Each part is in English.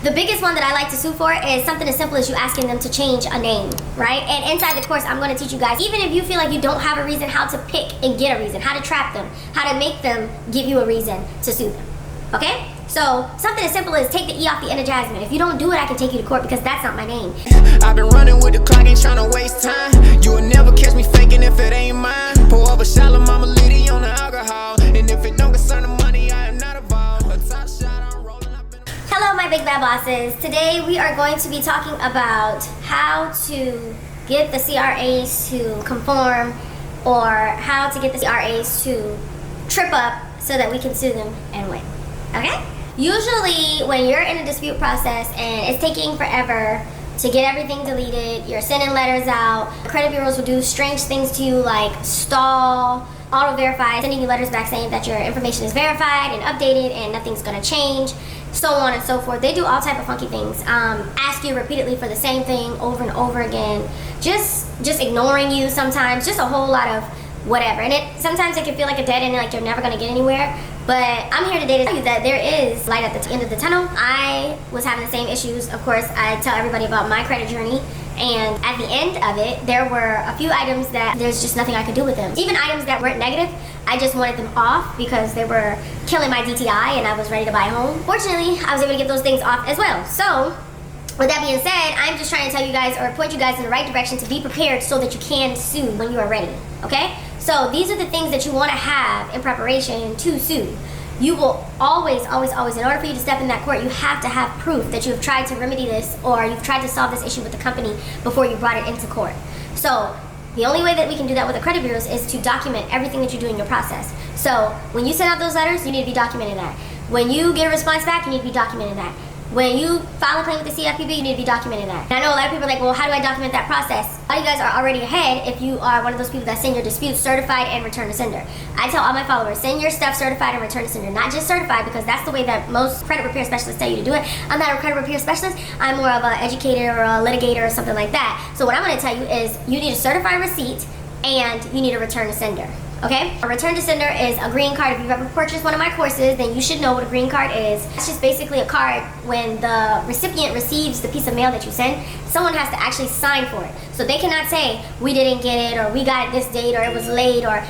The biggest one that I like to sue for is something as simple as you asking them to change a name, right? And inside the course, I'm going to teach you guys, even if you feel like you don't have a reason, how to pick and get a reason, how to trap them, how to make them give you a reason to sue them, okay? So something as simple as take the E off the end of Jasmine. If you don't do it, I can take you to court because that's not my name. I've been running with the clock, ain't trying to waste time. You will never catch me faking if it ain't mine. Pour up a shot of Mama Liddy on the alcohol. And if it don't concern the money, I am not involved. A top shot, I'm rolling up in. Hello, my big bad bosses. Today we are going to be talking about how to get the CRAs to conform, or how to get the CRAs to trip up so that we can sue them and win. Okay? Usually when you're in a dispute process and it's taking forever to get everything deleted, you're sending letters out, credit bureaus will do strange things to you like stall, auto-verify, sending you letters back saying that your information is verified and updated and nothing's gonna change, so on and so forth. They do all type of funky things. Ask you repeatedly for the same thing over and over again, just ignoring you sometimes, just a whole lot of whatever. And sometimes it can feel like a dead end, like you're never gonna get anywhere. But I'm here today to tell you that there is light at the end of the tunnel. I was having the same issues. Of course, I tell everybody about my credit journey. And at the end of it, there were a few items that there's just nothing I could do with them. Even items that weren't negative, I just wanted them off because they were killing my DTI and I was ready to buy a home. Fortunately, I was able to get those things off as well. So, with that being said, I'm just trying to tell you guys or point you guys in the right direction to be prepared so that you can sue when you are ready, okay? So these are the things that you want to have in preparation to sue. You will always, in order for you to step in that court, you have to have proof that you have tried to remedy this or you've tried to solve this issue with the company before you brought it into court. So the only way that we can do that with the credit bureaus is to document everything that you do in your process. So when you send out those letters, you need to be documenting that. When you get a response back, you need to be documenting that. When you file a claim with the CFPB, you need to be documenting that. And I know a lot of people are like, well, how do I document that process? A lot of you guys are already ahead if you are one of those people that send your disputes certified and return to sender. I tell all my followers, send your stuff certified and return to sender. Not just certified, because that's the way that most credit repair specialists tell you to do it. I'm not a credit repair specialist. I'm more of an educator or a litigator or something like that. So what I'm going to tell you is you need a certified receipt and you need a return to sender. Okay? A return to sender is a green card. If you've ever purchased one of my courses, then you should know what a green card is. It's just basically a card when the recipient receives the piece of mail that you send, someone has to actually sign for it. So they cannot say, we didn't get it, or we got it this date, or it was late, or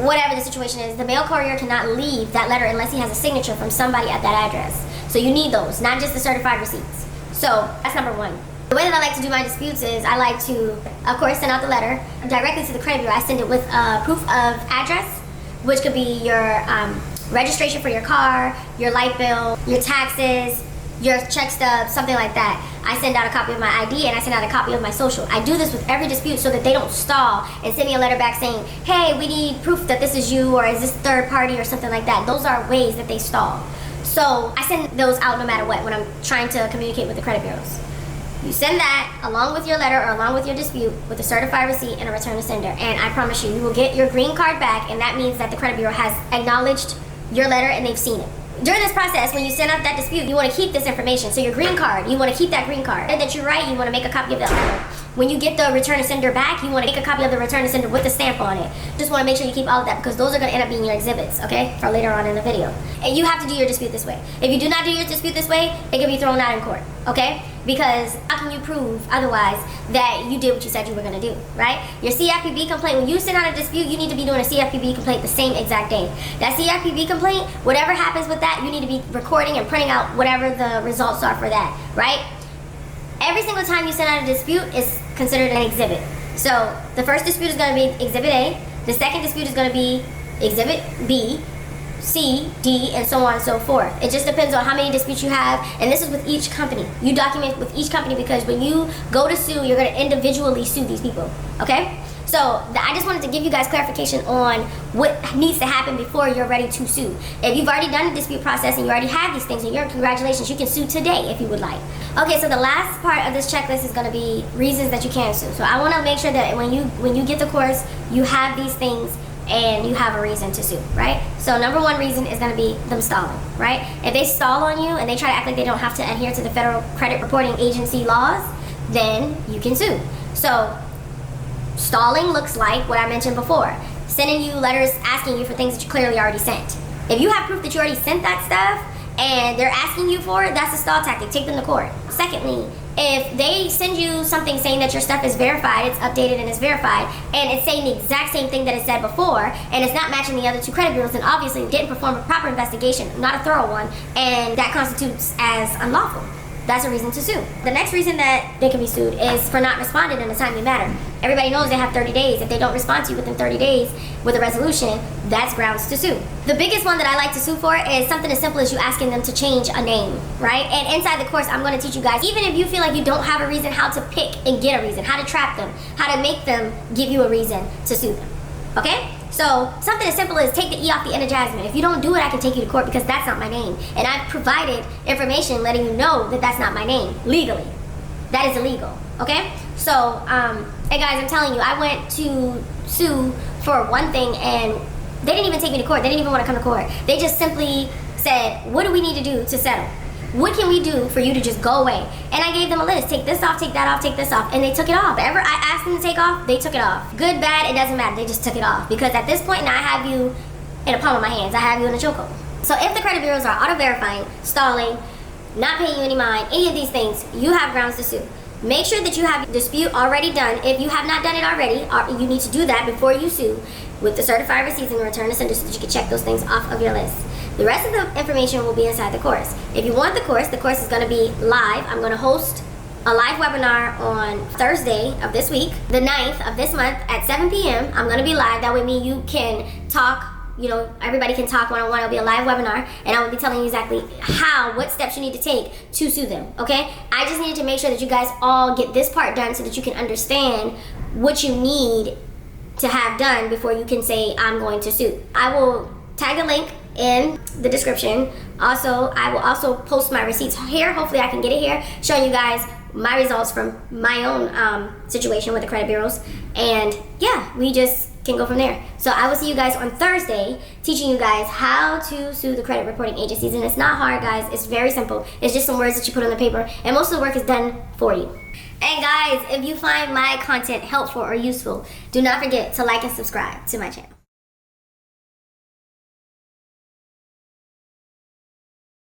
whatever the situation is. The mail courier cannot leave that letter unless he has a signature from somebody at that address. So you need those, not just the certified receipts. So that's number one. The way that I like to do my disputes is I like to, of course, send out the letter directly to the credit bureau. I send it with proof of address, which could be your registration for your car, your light bill, your taxes, your check stub, something like that. I send out a copy of my ID and I send out a copy of my social. I do this with every dispute so that they don't stall and send me a letter back saying, hey, we need proof that this is you, or is this third party, or something like that. Those are ways that they stall. So I send those out no matter what when I'm trying to communicate with the credit bureaus. You send that along with your letter or along with your dispute with a certified receipt and a return to sender. And I promise you, you will get your green card back, and that means that the credit bureau has acknowledged your letter and they've seen it. During this process, when you send out that dispute, you want to keep this information. So your green card, you want to keep that green card. And that you write, you want to make a copy of that letter. When you get the return to sender back, you want to make a copy of the return to sender with the stamp on it. Just want to make sure you keep all of that because those are going to end up being your exhibits, okay, for later on in the video. And you have to do your dispute this way. If you do not do your dispute this way, it can be thrown out in court, okay? Because how can you prove otherwise that you did what you said you were going to do, right? Your CFPB complaint, when you send out a dispute, you need to be doing a CFPB complaint the same exact day. That CFPB complaint, whatever happens with that, you need to be recording and printing out whatever the results are for that, right? Every single time you send out a dispute is considered an exhibit. So the first dispute is going to be Exhibit A. The second dispute is going to be Exhibit B, C, D, and so on and so forth. It just depends on how many disputes you have, and this is with each company. You document with each company because when you go to sue, you're going to individually sue these people, okay? So I just wanted to give you guys clarification on what needs to happen before you're ready to sue. If you've already done the dispute process and you already have these things, and congratulations, you can sue today if you would like. Okay, so the last part of this checklist is going to be reasons that you can sue. So I want to make sure that when you get the course, you have these things and you have a reason to sue, right? So number one reason is going to be them stalling, right? If they stall on you and they try to act like they don't have to adhere to the Federal Credit Reporting Agency laws, then you can sue. So stalling looks like what I mentioned before, sending you letters asking you for things that you clearly already sent. If you have proof that you already sent that stuff and they're asking you for it, that's a stall tactic. Take them to court. Secondly, if they send you something saying that your stuff is verified, it's updated and it's verified, and it's saying the exact same thing that it said before, and it's not matching the other two credit bureaus, then obviously didn't perform a proper investigation, not a thorough one, and that constitutes as unlawful. That's a reason to sue. The next reason that they can be sued is for not responding in a timely manner. Everybody knows they have 30 days. If they don't respond to you within 30 days with a resolution, that's grounds to sue. The biggest one that I like to sue for is something as simple as you asking them to change a name, right? And inside the course, I'm going to teach you guys, even if you feel like you don't have a reason, how to pick and get a reason, how to trap them, how to make them give you a reason to sue them, okay? So something as simple as take the E off the end of Jasmine. If you don't do it, I can take you to court because that's not my name. And I've provided information letting you know that that's not my name legally. That is illegal, okay? So, hey guys, I'm telling you, I went to sue for one thing and they didn't even take me to court. They didn't even want to come to court. They just simply said, what do we need to do to settle? What can we do for you to just go away? And I gave them a list. Take this off, take that off, take this off. And they took it off. Whatever I asked them to take off, they took it off. Good, bad, it doesn't matter. They just took it off. Because at this point now, I have you in the palm of my hands. I have you in a chokehold. So if the credit bureaus are auto-verifying, stalling, not paying you any mind, any of these things, you have grounds to sue. Make sure that you have a dispute already done. If you have not done it already, you need to do that before you sue with the certified receipts and return to sender so that you can check those things off of your list. The rest of the information will be inside the course. If you want the course is going to be live. I'm going to host a live webinar on Thursday of this week, the 9th of this month at 7 p.m. I'm going to be live. That way you can talk, everybody can talk one-on-one. It'll be a live webinar, and I will be telling you exactly what steps you need to take to sue them, okay? I just needed to make sure that you guys all get this part done so that you can understand what you need to have done before you can say, I'm going to sue. I will tag a link in the description. Also, I will also post my receipts here. Hopefully I can get it here, showing you guys my results from my own situation with the credit bureaus. And yeah, we just can go from there. So I will see you guys on Thursday, teaching you guys how to sue the credit reporting agencies. And it's not hard, guys. It's very simple. It's just some words that you put on the paper, and most of the work is done for you. And guys, if you find my content helpful or useful, do not forget to like and subscribe to my channel.